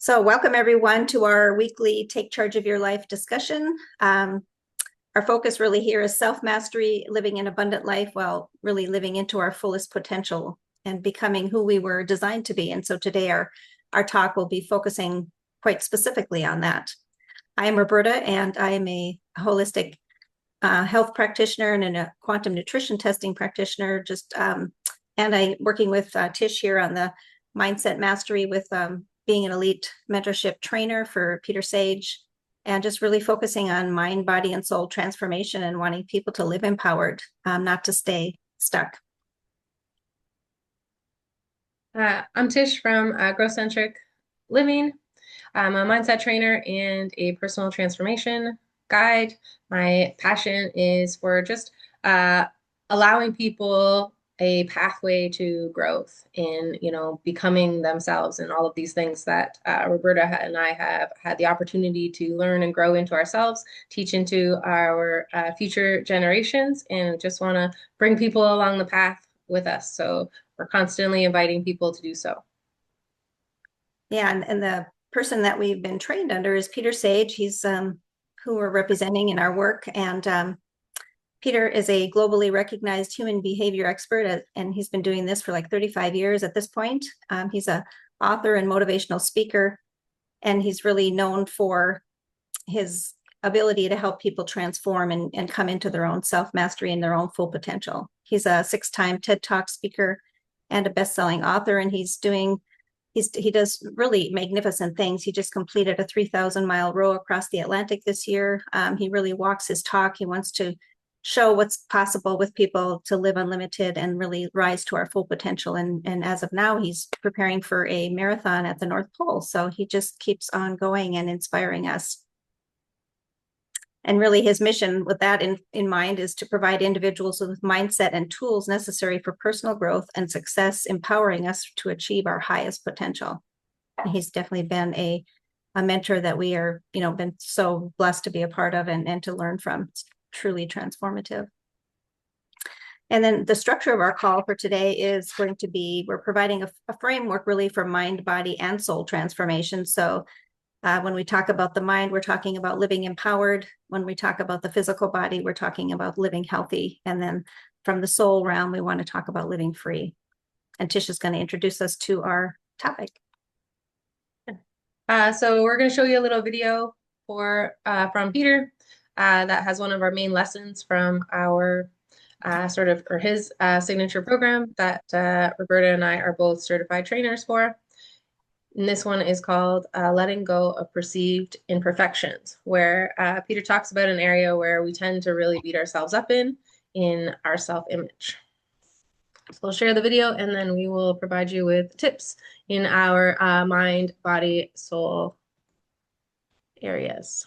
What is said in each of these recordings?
So welcome everyone to our weekly Take Charge of Your Life discussion. Our focus really here is self-mastery, living an abundant life while really living into our fullest potential and becoming who we were designed to be. And so today our talk will be focusing quite specifically on that. I am Roberta, and I am a holistic health practitioner and a quantum nutrition testing practitioner. And I'm working with Tish here on the mindset mastery with being an elite mentorship trainer for Peter Sage, and just really focusing on mind, body, and soul transformation and wanting people to live empowered, not to stay stuck. I'm Tish from Growth-Centric Living. I'm a mindset trainer and a personal transformation guide. My passion is for just allowing people a pathway to growth in, becoming themselves and all of these things that Roberta and I have had the opportunity to learn and grow into ourselves, teach into our future generations, and just want to bring people along the path with us. So we're constantly inviting people to do so. Yeah, and the person that we've been trained under is Peter Sage. He's who we're representing in our work. And Peter is a globally recognized human behavior expert, and he's been doing this for like 35 years at this point. He's an author and motivational speaker, and he's really known for his ability to help people transform and come into their own self-mastery and their own full potential. He's a 6-time TED Talk speaker and a best-selling author, and he does really magnificent things. He just completed a 3,000-mile row across the Atlantic this year. He really walks his talk. He wants to show what's possible with people to live unlimited and really rise to our full potential. And as of now, he's preparing for a marathon at the North Pole. So he just keeps on going and inspiring us. And really his mission with that in mind is to provide individuals with mindset and tools necessary for personal growth and success, empowering us to achieve our highest potential. And he's definitely been a mentor that we are, been so blessed to be a part of and to learn from. It's truly transformative. And then the structure of our call for today is going to be, we're providing a framework really for mind, body, and soul transformation. So when we talk about the mind, we're talking about living empowered. When we talk about the physical body, we're talking about living healthy. And then from the soul realm, we want to talk about living free. And Tish is going to introduce us to our topic. So we're going to show you a little video from Peter that has one of our main lessons from our his signature program that Roberta and I are both certified trainers for. And this one is called Letting Go of Perceived Imperfections, where Peter talks about an area where we tend to really beat ourselves up in our self-image. So we'll share the video, and then we will provide you with tips in our mind, body, soul areas.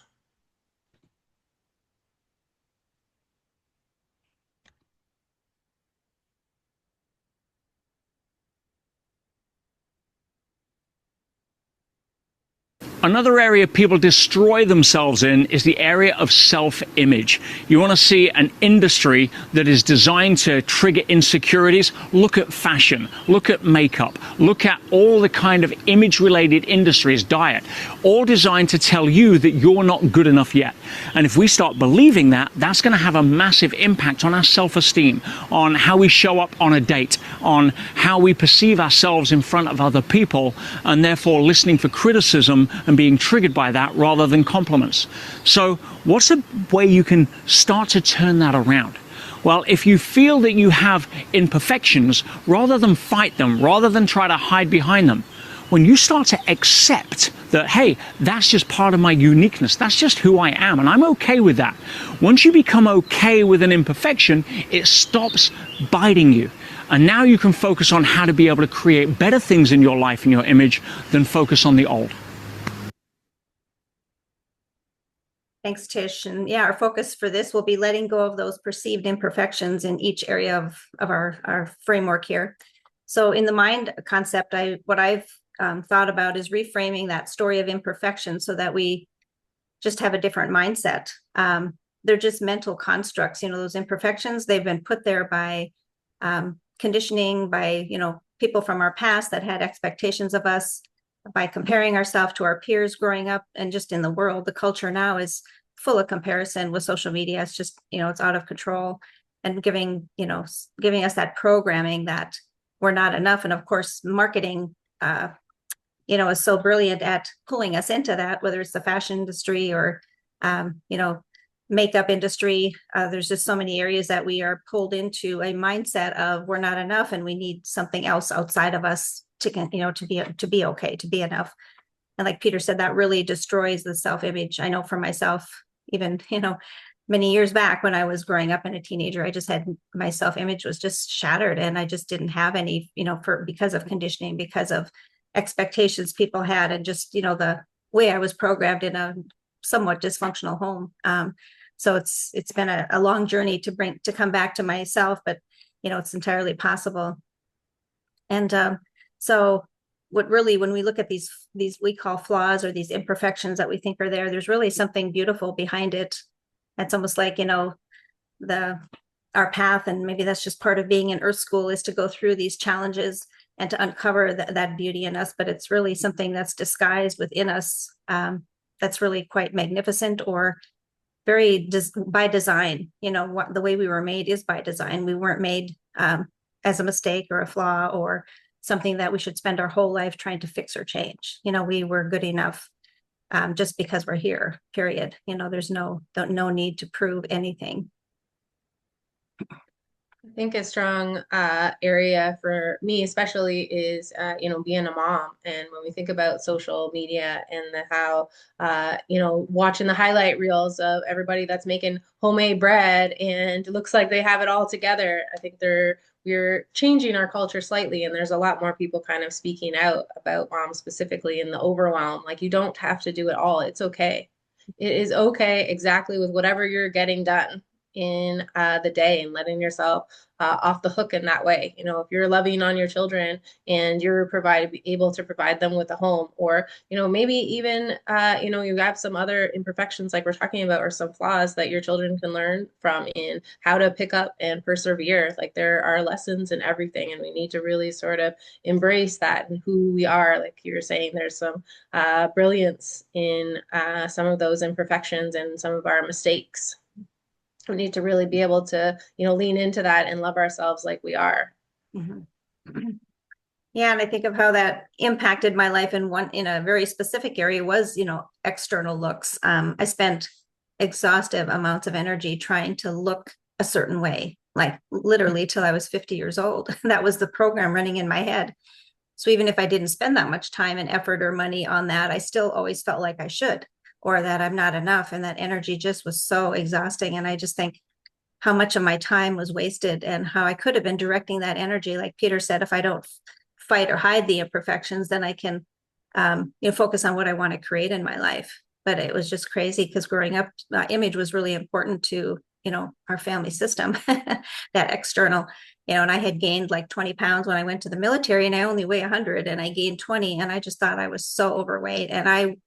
Another area people destroy themselves in is the area of self-image. You want to see an industry that is designed to trigger insecurities? Look at fashion, look at makeup, look at all the kind of image-related industries, diet, all designed to tell you that you're not good enough yet. And if we start believing that, that's going to have a massive impact on our self-esteem, on how we show up on a date, on how we perceive ourselves in front of other people, and therefore listening for criticism and being triggered by that rather than compliments. So what's a way you can start to turn that around? Well, if you feel that you have imperfections, rather than fight them, rather than try to hide behind them, when you start to accept that, hey, that's just part of my uniqueness, that's just who I am, and I'm okay with that. Once you become okay with an imperfection, it stops biting you. And now you can focus on how to be able to create better things in your life and your image than focus on the old. Thanks, Tish. And yeah, our focus for this will be letting go of those perceived imperfections in each area of our framework here. So in the mind concept, what I've thought about is reframing that story of imperfection so that we just have a different mindset. They're just mental constructs, those imperfections, they've been put there by conditioning, by, people from our past that had expectations of us, by comparing ourselves to our peers growing up, and just in the world, the culture now is full of comparison with social media. It's just, it's out of control, and giving us that programming that we're not enough. And of course, marketing, is so brilliant at pulling us into that, whether it's the fashion industry or, makeup industry. There's just so many areas that we are pulled into a mindset of we're not enough and we need something else outside of us to be okay, to be enough. And like Peter said, that really destroys the self-image. I know for myself, even, many years back when I was growing up and a teenager, I just had my self-image was just shattered, and I just didn't have any, because of conditioning, because of expectations people had, and just, the way I was programmed in a somewhat dysfunctional home. So it's been a long journey to come back to myself, but it's entirely possible. And so what really, when we look at these we call flaws, or these imperfections that we think are there, there's really something beautiful behind it. It's almost like, our path, and maybe that's just part of being in Earth School, is to go through these challenges and to uncover that beauty in us. But it's really something that's disguised within us, that's really quite magnificent, or very by design. The way we were made is by design. We weren't made as a mistake or a flaw or something that we should spend our whole life trying to fix or change. We were good enough just because we're here, period. There's no need to prove anything. I think a strong area for me, especially, is being a mom. And when we think about social media and how watching the highlight reels of everybody that's making homemade bread and it looks like they have it all together, I think we're changing our culture slightly, and there's a lot more people kind of speaking out about moms specifically in the overwhelm. Like, you don't have to do it all. It's okay. It is okay exactly with whatever you're getting done in the day, and letting yourself off the hook in that way. If you're loving on your children and you're able to provide them with a home, or maybe even you have some other imperfections like we're talking about, or some flaws that your children can learn from in how to pick up and persevere. Like, there are lessons in everything, and we need to really sort of embrace that and who we are. Like you were saying, there's some brilliance in some of those imperfections and some of our mistakes. We need to really be able to, lean into that and love ourselves like we are. Mm-hmm. Yeah, and I think of how that impacted my life in a very specific area was, external looks. I spent exhaustive amounts of energy trying to look a certain way, like literally till I was 50 years old. That was the program running in my head. So even if I didn't spend that much time and effort or money on that, I still always felt like I should, or that I'm not enough. And that energy just was so exhausting. And I just think how much of my time was wasted, and how I could have been directing that energy. Like Peter said, if I don't fight or hide the imperfections, then I can focus on what I want to create in my life. But it was just crazy, because growing up, image was really important to our family system. That external, and I had gained like 20 pounds when I went to the military, and I only weigh 100, and I gained 20, and I just thought I was so overweight. And I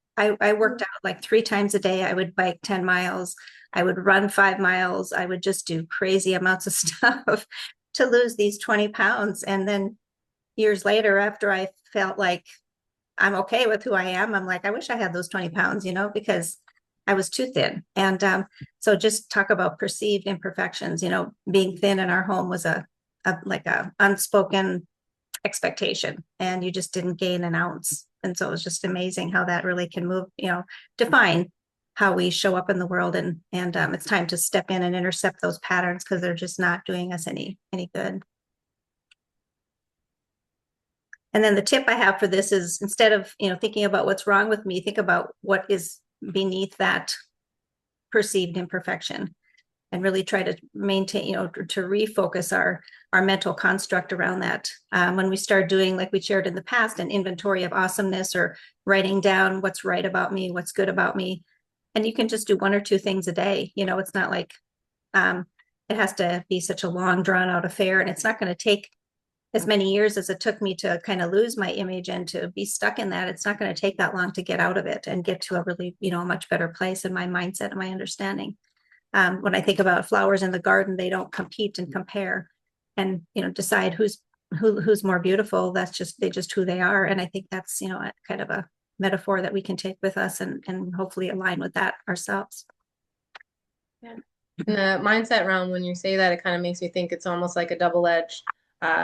worked out like 3 times a day. I would bike 10 miles. I would run 5 miles. I would just do crazy amounts of stuff to lose these 20 pounds. And then years later, after I felt like I'm okay with who I am, I'm like, I wish I had those 20 pounds, because I was too thin. And so just talk about perceived imperfections. Being thin in our home was a unspoken expectation, and you just didn't gain an ounce. And so it was just amazing how that really can move, define how we show up in the world. And it's time to step in and intercept those patterns, because they're just not doing us any good. And then the tip I have for this is, instead of thinking about what's wrong with me, think about what is beneath that perceived imperfection, and really try to maintain, to refocus our mental construct around that. When we start doing, like we shared in the past, an inventory of awesomeness, or writing down what's right about me, what's good about me, and you can just do 1 or 2 things a day. It's not like it has to be such a long, drawn out affair, and it's not going to take as many years as it took me to kind of lose my image and to be stuck in that. It's not going to take that long to get out of it and get to a really, much better place in my mindset and my understanding. When I think about flowers in the garden, they don't compete and compare and, decide who's who's more beautiful. That's just who they are. And I think that's, a kind of a metaphor that we can take with us and hopefully align with that ourselves. Yeah. In the mindset realm, when you say that, it kind of makes me think it's almost like a double-edged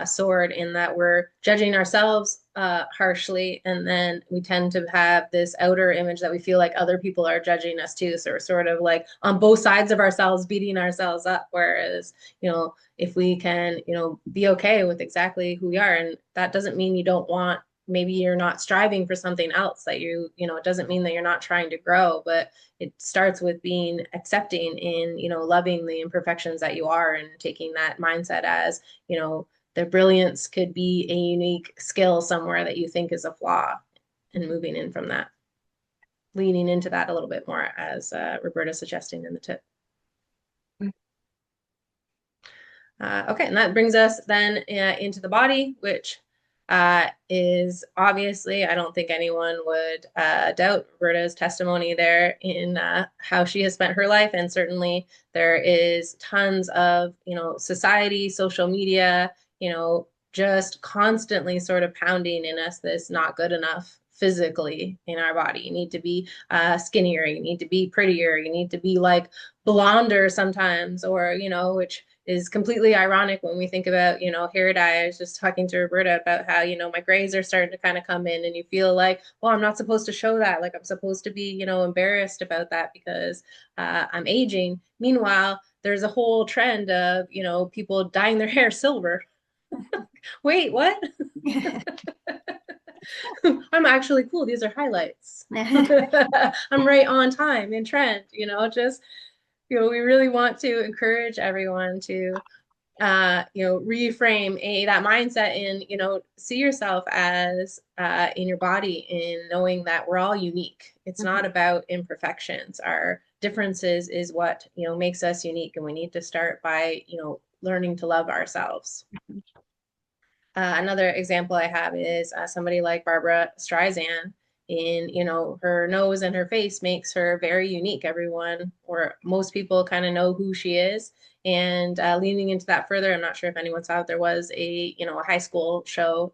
sword in that we're judging ourselves harshly, and then we tend to have this outer image that we feel like other people are judging us too. So we're sort of like on both sides of ourselves, beating ourselves up. Whereas, if we can, be okay with exactly who we are, and that doesn't mean you don't want, maybe you're not striving for something else that it doesn't mean that you're not trying to grow, but it starts with being accepting in, loving the imperfections that you are and taking that mindset as, their brilliance could be a unique skill somewhere that you think is a flaw, and moving in from that, leaning into that a little bit more, as Roberta's suggesting in the tip. Okay, and that brings us then into the body, which is obviously, I don't think anyone would doubt Roberta's testimony there in how she has spent her life. And certainly there is tons of, society, social media, just constantly sort of pounding in us this not good enough physically in our body. You need to be skinnier, you need to be prettier, you need to be like blonder sometimes, or, which is completely ironic when we think about, hair dye. I was just talking to Roberta about how, my grays are starting to kind of come in, and you feel like, well, I'm not supposed to show that. Like I'm supposed to be, embarrassed about that because I'm aging. Meanwhile, there's a whole trend of, people dyeing their hair silver. Wait, what? I'm actually cool. These are highlights. I'm right on time in trend, just, we really want to encourage everyone to, reframe that mindset and, see yourself as in your body, in knowing that we're all unique. It's not about imperfections. Our differences is what, makes us unique. And we need to start by, learning to love ourselves. Another example I have is somebody like Barbara Streisand. In, her nose and her face makes her very unique. Everyone, or most people, kind of know who she is. And leaning into that further, I'm not sure if anyone saw it. There was a high school show,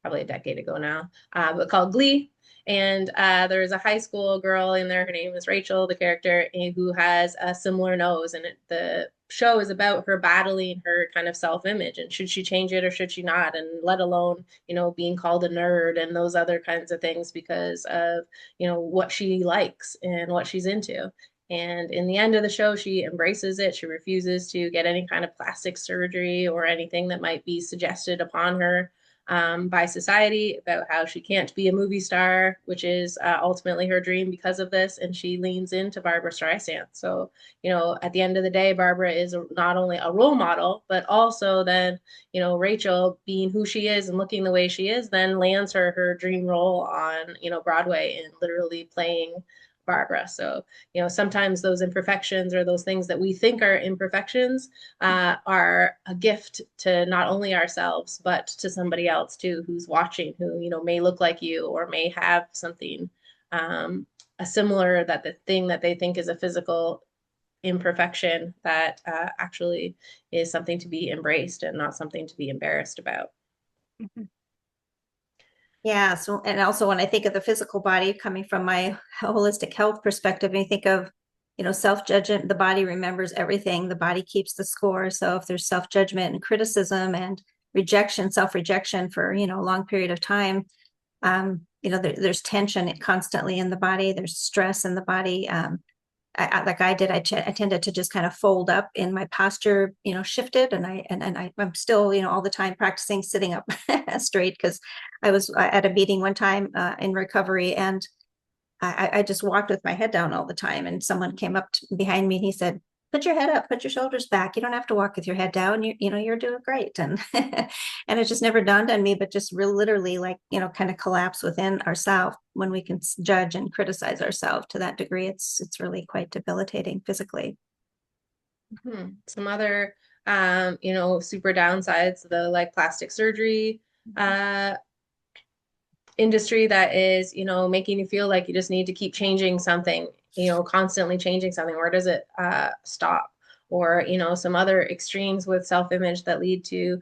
probably a decade ago now, but called Glee. And there's a high school girl in there. Her name is Rachel, the character, who has a similar nose. And the show is about her battling her kind of self-image, and should she change it or should she not? And let alone, being called a nerd and those other kinds of things because of, what she likes and what she's into. And in the end of the show, she embraces it. She refuses to get any kind of plastic surgery or anything that might be suggested upon her by society, about how she can't be a movie star, which is ultimately her dream because of this. And she leans into Barbara Streisand. So, at the end of the day, Barbara is not only a role model, but also then, Rachel, being who she is and looking the way she is, then lands her dream role on, Broadway, and literally playing Barbara. So, sometimes those imperfections, or those things that we think are imperfections, are a gift to not only ourselves, but to somebody else too, who's watching, who, may look like you or may have something, a similar, that the thing that they think is a physical imperfection that actually is something to be embraced and not something to be embarrassed about. Yeah. So, and also when I think of the physical body coming from my holistic health perspective, and you think of, self-judgment, the body remembers everything. The body keeps the score. So if there's self-judgment and criticism and self-rejection for, a long period of time, there's tension constantly in the body. There's stress in the body. Like I did, I tended to just kind of fold up, in my posture, shifted, and I'm still, all the time practicing sitting up straight, because I was at a meeting one time in recovery, and I just walked with my head down all the time, and someone came up behind me and he said, "Put your head up, put your shoulders back. You don't have to walk with your head down. You're doing great." And and it just never dawned on me, but just literally, like, kind of collapse within ourselves when we can judge and criticize ourselves to that degree. It's really quite debilitating physically. Some other, super downsides, the like plastic surgery, industry that is, making you feel like you just need to keep changing something, constantly changing something. Where does it stop? or, some other extremes with self-image that lead to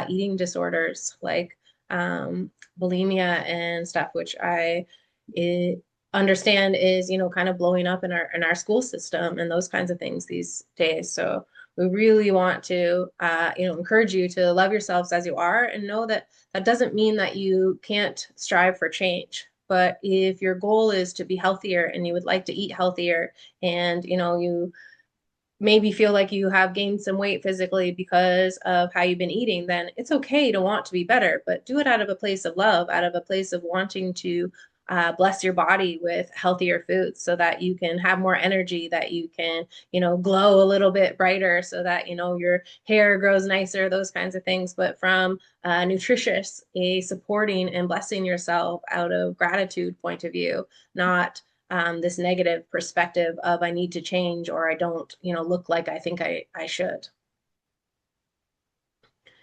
eating disorders like bulimia and stuff, which I understand is, kind of blowing up in our school system and those kinds of things these days. So we really want to, encourage you to love yourselves as you are, and know that that doesn't mean that you can't strive for change. But if your goal is to be healthier and you would like to eat healthier, and, you maybe feel like you have gained some weight physically because of how you've been eating, then it's okay to want to be better, but do it out of a place of love, out of a place of wanting to bless your body with healthier foods so that you can have more energy, that you can, glow a little bit brighter, so that, your hair grows nicer, those kinds of things. But from a nutritious, a supporting and blessing yourself out of gratitude point of view, not this negative perspective of I need to change, or I don't, look like I think I should.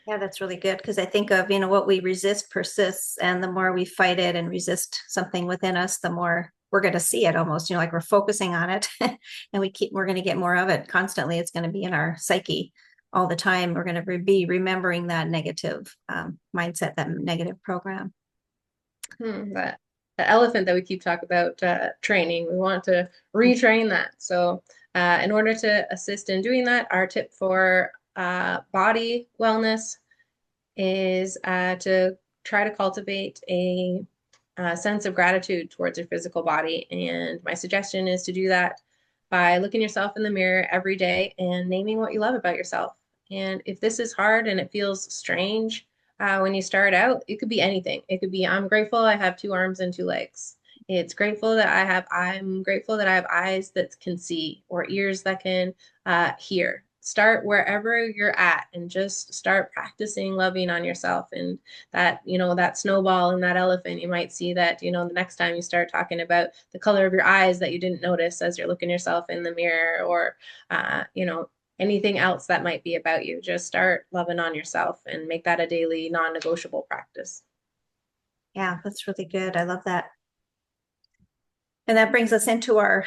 Yeah, that's really good because I think of, what we resist persists, and the more we fight it and resist something within us, the more we're going to see it almost, like we're focusing on it and we're going to get more of it constantly. It's going to be in our psyche all the time. We're going to be remembering that negative mindset, that negative program. That the elephant that we keep talking about, training, we want to retrain that. So in order to assist in doing that, our tip for body wellness is to try to cultivate a sense of gratitude towards your physical body. And my suggestion is to do that by looking yourself in the mirror every day and naming what you love about yourself. And if this is hard and it feels strange when you start out, it could be anything. It could be, I'm grateful I have two arms and two legs. I'm grateful that I have eyes that can see, or ears that can hear. Start wherever you're at and just start practicing loving on yourself. And that, that snowball and that elephant, you might see that, the next time you start talking about the color of your eyes that you didn't notice as you're looking yourself in the mirror, or, anything else that might be about you. Just start loving on yourself and make that a daily non-negotiable practice. Yeah, that's really good. I love that. And that brings us into our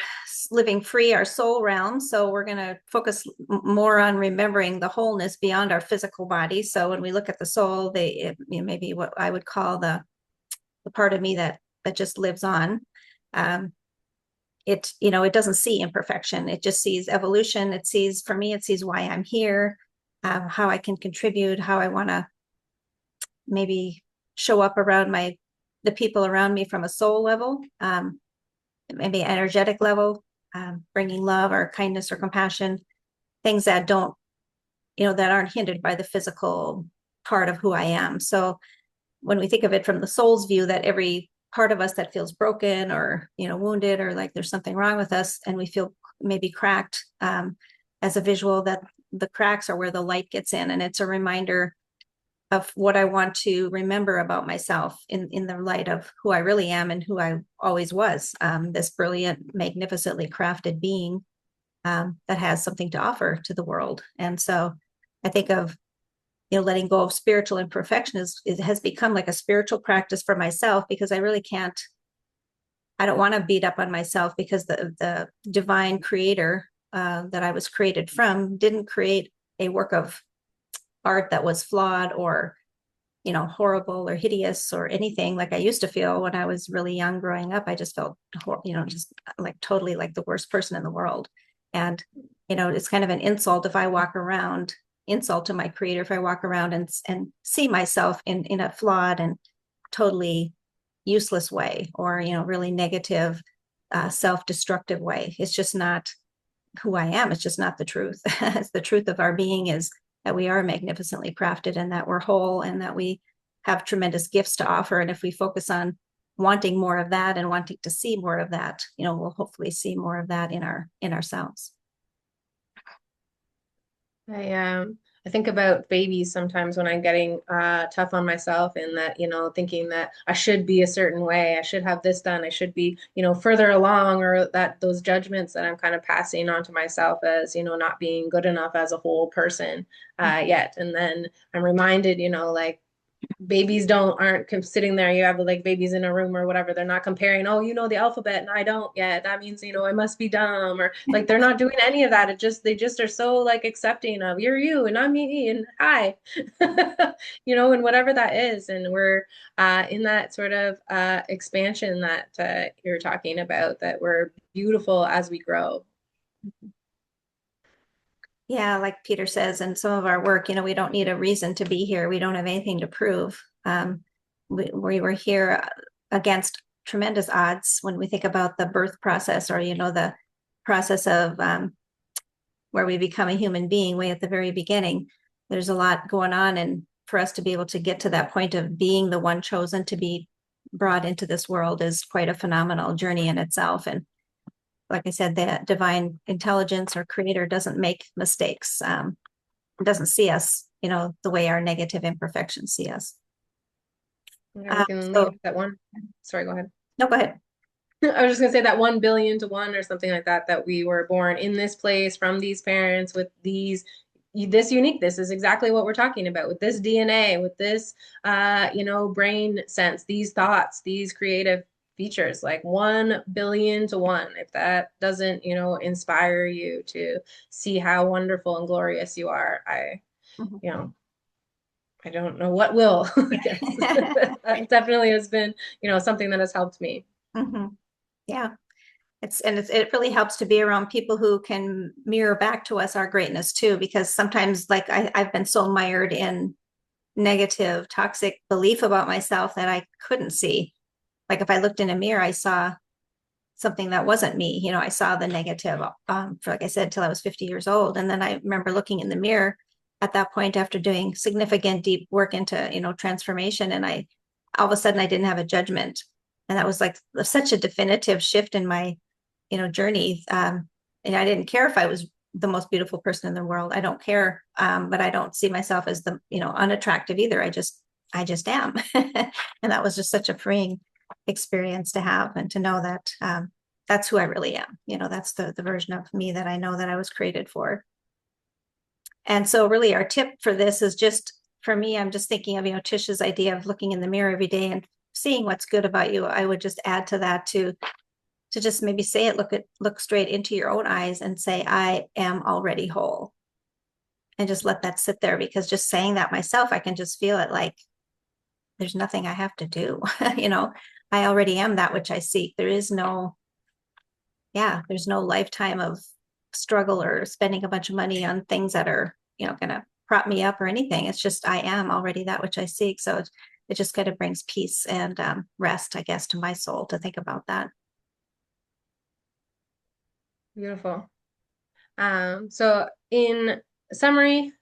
living free, our soul realm. So we're going to focus more on remembering the wholeness beyond our physical body. So when we look at the soul, maybe what I would call the part of me that just lives on. It doesn't see imperfection. It just sees evolution. For me, it sees why I'm here, how I can contribute, how I want to maybe show up around the people around me from a soul level. Maybe energetic level, bringing love or kindness or compassion, things that that aren't hindered by the physical part of who I am. So when we think of it from the soul's view, that every part of us that feels broken or, wounded, or like there's something wrong with us, and we feel maybe cracked, as a visual, that the cracks are where the light gets in. And it's a reminder of what I want to remember about myself in the light of who I really am and who I always was, this brilliant, magnificently crafted being that has something to offer to the world. And so I think of, letting go of spiritual imperfection it has become like a spiritual practice for myself, because I don't want to beat up on myself, because the divine creator that I was created from didn't create a work of art that was flawed or horrible or hideous or anything. Like I used to feel when I was really young growing up. I just felt just like totally like the worst person in the world. And it's kind of an insult to my creator if I walk around and see myself in a flawed and totally useless way, or really negative, self-destructive way. It's just not who I am. It's just not the truth. It's the truth of our being is that we are magnificently crafted, and that we're whole, and that we have tremendous gifts to offer. And if we focus on wanting more of that and wanting to see more of that, we'll hopefully see more of that in ourselves. I think about babies sometimes when I'm getting tough on myself, and that, thinking that I should be a certain way, I should have this done, I should be, further along, or that those judgments that I'm kind of passing on to myself as, not being good enough as a whole person yet. And then I'm reminded, like babies aren't sitting there. You have like babies in a room or whatever. They're not comparing, oh, you know the alphabet and I don't yet. That means, I must be dumb, or like they're not doing any of that. They just are so like accepting of you're you and I'm me and hi, and whatever that is. And we're in that sort of expansion that you're talking about, that we're beautiful as we grow. Yeah, like Peter says, in some of our work, we don't need a reason to be here. We don't have anything to prove. We were here against tremendous odds when we think about the birth process, or, the process of where we become a human being way at the very beginning. There's a lot going on. And for us to be able to get to that point of being the one chosen to be brought into this world is quite a phenomenal journey in itself. And like I said, the divine intelligence or creator doesn't make mistakes. Doesn't see us, the way our negative imperfections see us. Yeah, we can So, leave that one. Sorry, go ahead. no, go ahead. I was just gonna say that 1 billion to one or something like that, that we were born in this place from these parents with this uniqueness is exactly what we're talking about, with this DNA, with this brain sense, these thoughts, these creative features, like 1 billion to one. If that doesn't, inspire you to see how wonderful and glorious you are, Mhm. you know, I don't know what will. Yes. That definitely has been, something that has helped me. Mhm. Yeah. It really helps to be around people who can mirror back to us our greatness too, because sometimes like I've been so mired in negative, toxic belief about myself that I couldn't see. Like if I looked in a mirror, I saw something that wasn't me. I saw the negative, for like I said, till I was 50 years old. And then I remember looking in the mirror at that point after doing significant deep work into, transformation. And all of a sudden I didn't have a judgment. And that was like such a definitive shift in my, journey. And I didn't care if I was the most beautiful person in the world. I don't care. But I don't see myself as the, unattractive either. I just am. And that was just such a freeing experience to have, and to know that that's who I really am. That's the version of me that I know that I was created for. And so really our tip for this is just, for me, I'm just thinking of, Tish's idea of looking in the mirror every day and seeing what's good about you. I would just add to that to just maybe say it, look straight into your own eyes and say, I am already whole. And just let that sit there, because just saying that myself, I can just feel it like there's nothing I have to do. I already am that which I seek. There's no lifetime of struggle or spending a bunch of money on things that are, going to prop me up or anything. It's just, I am already that which I seek. So it just kind of brings peace and rest, I guess, to my soul to think about that. Beautiful. So in summary,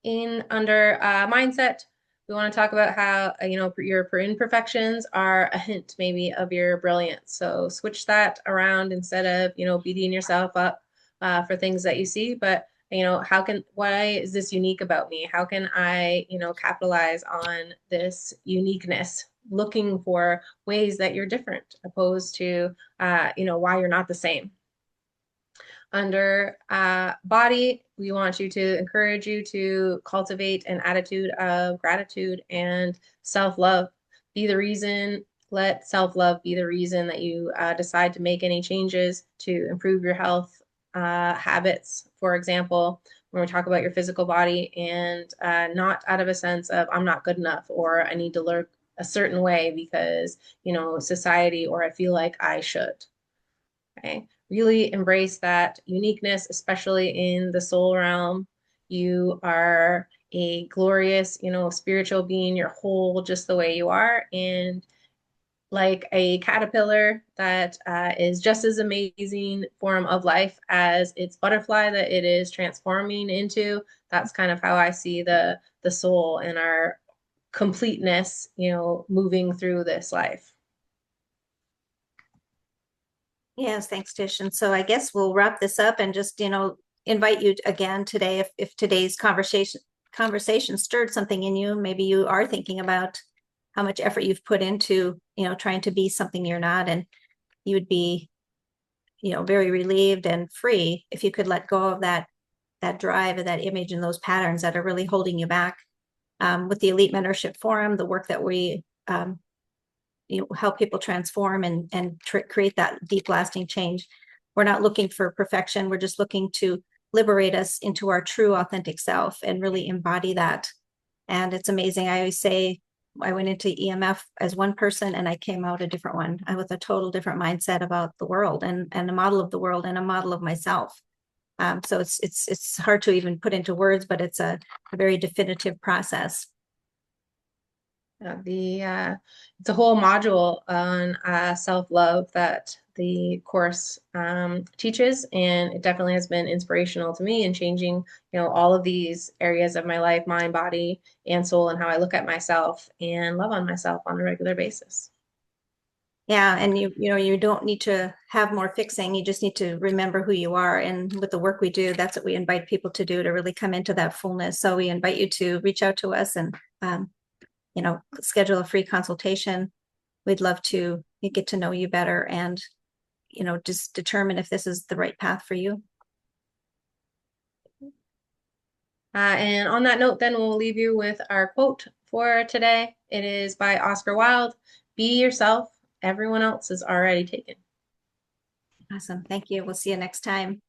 under mindset, we want to talk about how your imperfections are a hint maybe of your brilliance. So switch that around, instead of beating yourself up for things that you see, but why is this unique about me? How can I capitalize on this uniqueness? Looking for ways that you're different, opposed to why you're not the same. Under body, we want to encourage you to cultivate an attitude of gratitude and self-love. Let self-love be the reason that you decide to make any changes to improve your health habits. For example, when we talk about your physical body, and not out of a sense of I'm not good enough, or I need to look a certain way because, society, or I feel like I should. Okay. Really embrace that uniqueness, especially in the soul realm. You are a glorious, spiritual being. You're whole just the way you are. And like a caterpillar that is just as amazing form of life as its butterfly that it is transforming into. That's kind of how I see the soul and our completeness, moving through this life. Yes, thanks, Tish. And so I guess we'll wrap this up and just, invite you again today, if today's conversation stirred something in you. Maybe you are thinking about how much effort you've put into, trying to be something you're not, and you would be, very relieved and free if you could let go of that drive and that image and those patterns that are really holding you back. with the Elite Mentorship Forum, the work that we help people transform and create that deep, lasting change. We're not looking for perfection. We're just looking to liberate us into our true, authentic self and really embody that. And it's amazing. I always say I went into EMF as one person and I came out a different one. I with a total different mindset about the world and a model of the world and a model of myself. So it's hard to even put into words, but it's a very definitive process. It's a whole module on self-love that the course teaches, and it definitely has been inspirational to me in changing, all of these areas of my life, mind, body, and soul, and how I look at myself and love on myself on a regular basis. Yeah, and you don't need to have more fixing. You just need to remember who you are. And with the work we do, that's what we invite people to do, to really come into that fullness. So we invite you to reach out to us and schedule a free consultation. We'd love to get to know you better and just determine if this is the right path for you. And on that note, then we'll leave you with our quote for today. It is by Oscar Wilde: "Be yourself. Everyone else is already taken." Awesome. Thank you. We'll see you next time.